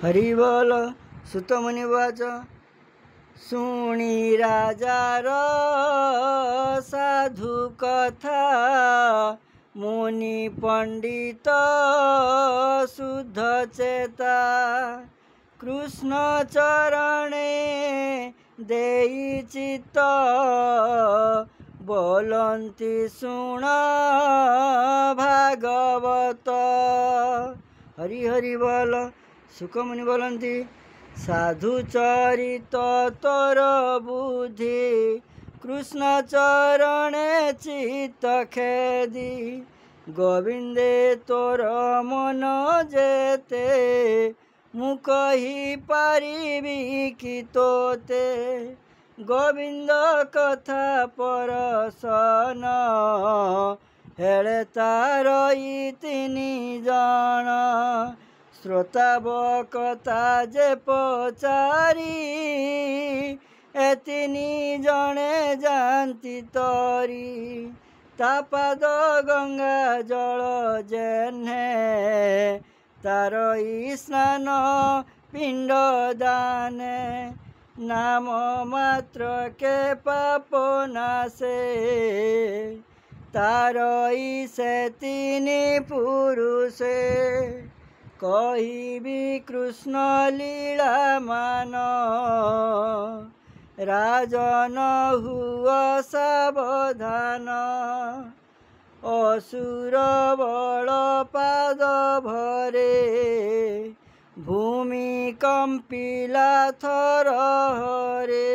Haribol सुतमुनि watch शुणी राजार साधु कथा मुनि पंडित शुद्ध चेता कृष्ण चरणे देई चित्त बोलंती शुण भागवत। हरि हरि बोल। सुखमुनि बोलंती साधु चरित तोर बुद्धि कृष्ण चरणे चित्त खेदी गोविंदे तोर मन जेते मु कही पारिबी कि तोते गोविंद कथा परसन हेले तार तीनि जन श्रोता बकता जे पचारी एतिनी जने जानती तरी तापाद गंगा जल जेने तार स्नान पिंड दाने नाम मात्र के पाप नासे तार से तीनि पुरुषे कहिबी कृष्ण लीला मान राजन हुआ सावधान असुर बल पाद भरे भूमि कंपिला थर हरे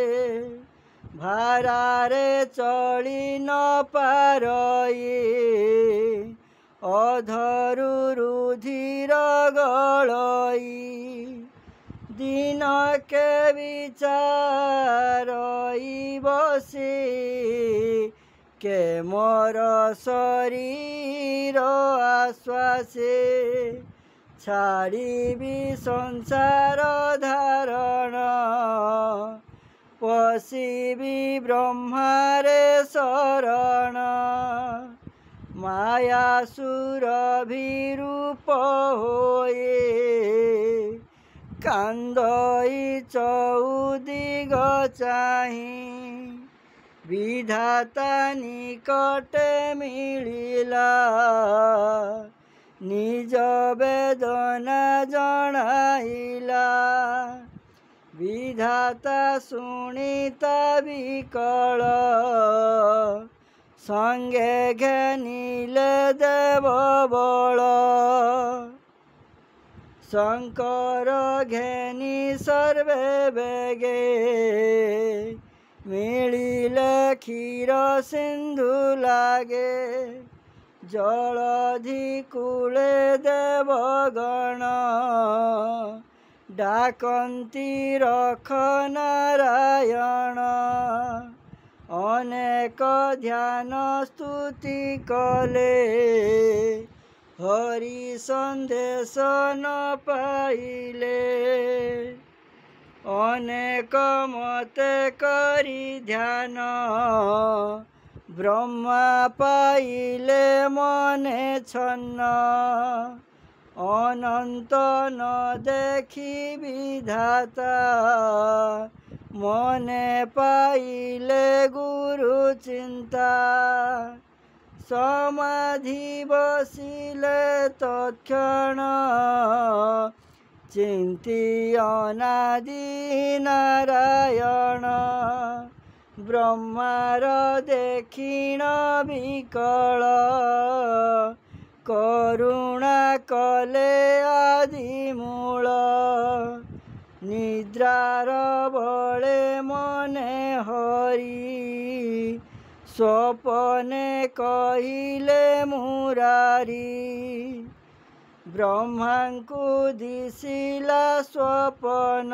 भारारे चली न पारये अधरु रुधिर गलई दिन के विचार बसे के मोर शरीर आश्वासे छाड़ी संसार धारण पशिबी ब्रह्मारे शरण माया सुरभिरूप होए कांदई चौदिग चाही विधाता निकट मिलिला निज वेदना जणाइला विधाता सुनिता विकल संगे घनिले देव बल शंकर घेनी सर्वे बेगे मिलिले क्षीर सिंधु लागे जलधि कूले देवगण डाकंती रख नारायण अनेक ध्यान स्तुति कले हरि संदेश न पाइले अनेक मते करी ध्यान ब्रह्मा पाइले मने छन्न अनंत न देखी विधाता मने पाइले गुरु चिंता समाधि बसिले तत्क्षण चिंती अनादि नारायण ब्रह्मार देखिण विकल करुणा कले आदिमूल निद्रार बळे मने हरि स्वपने कहिले मुरारी ब्रह्मांकु दिशिला स्वपन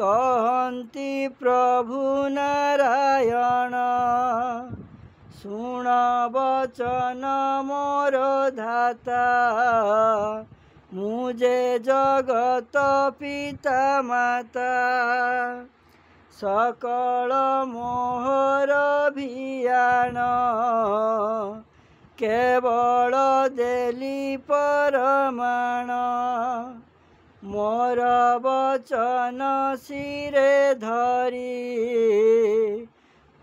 कहन्ति प्रभु नारायण शुण वचन मोर धाता मुझे जगत पिता माता सकल मोहर भियान केवल देली परमाण मोर वचन शिरे धरी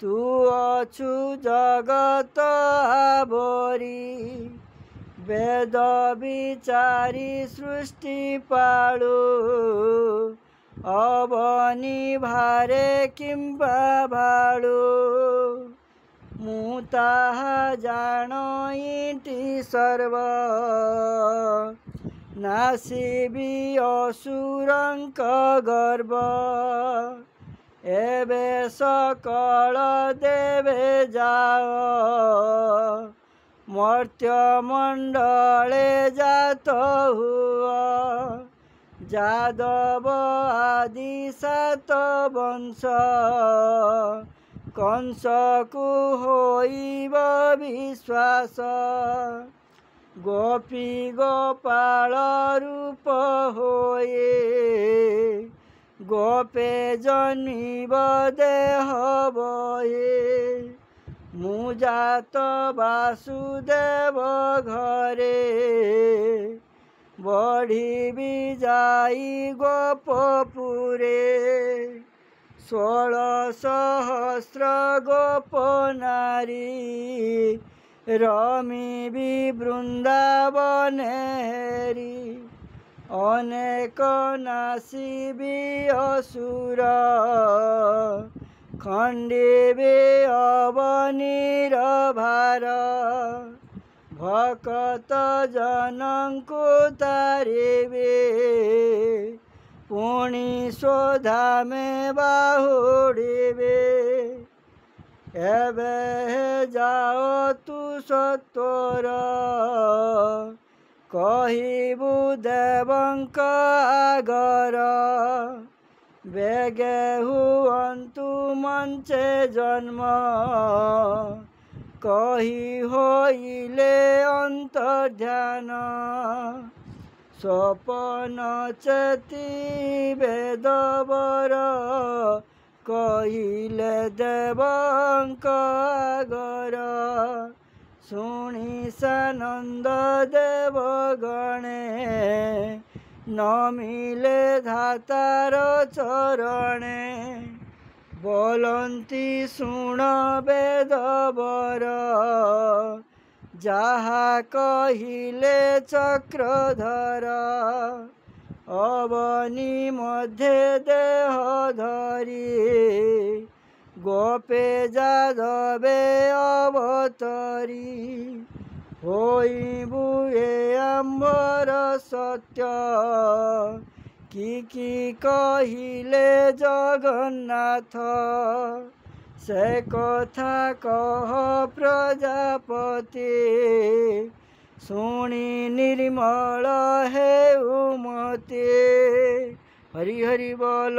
तू अछु जगत आवरी वेद विचारी सृष्टि पालु अवनी भारे किंबा भालु मु ताहा जाणईटी सर्व नासिबी असुरंक गर्व एबे सकल देवे जाओ मर्त्य मंडले जात हुआ जादव आदि सात वंश कंस को होइब विश्वास गोपी गोपाल रूप होए गोपे जनिब देह बहे मुजात वासुदेव घरे बढ़ी भी जाई गोपपुरे 16 सहस्र गोप नारी रमी भी वृंदावन हेरी अनेक नासी भी असुर खंडिबे अवनीर भार भक्त जनंको तारिबे पुणी शोधा में बाहुड़िबे एबे जाओ तू सत्वर कहिबु देवंक आगर बेगे हुअन्तु मंचे जन्म कही होइले अंतर्ध्यान स्वपन चेती वेदवर कहिले देवंक आगर शुणी सानंद देव गणे नमिले धातार चरणे बोलंती शुण वेदवर जहा कहिले चक्रधर अवनी मध्य देह धरी गोपे जादवे अवतरी होइबु ए आम्बर सत्य कि कहिले जगन्नाथ से कथा कह प्रजापति शुणी निर्मल हे उमते हरि हरि बोल।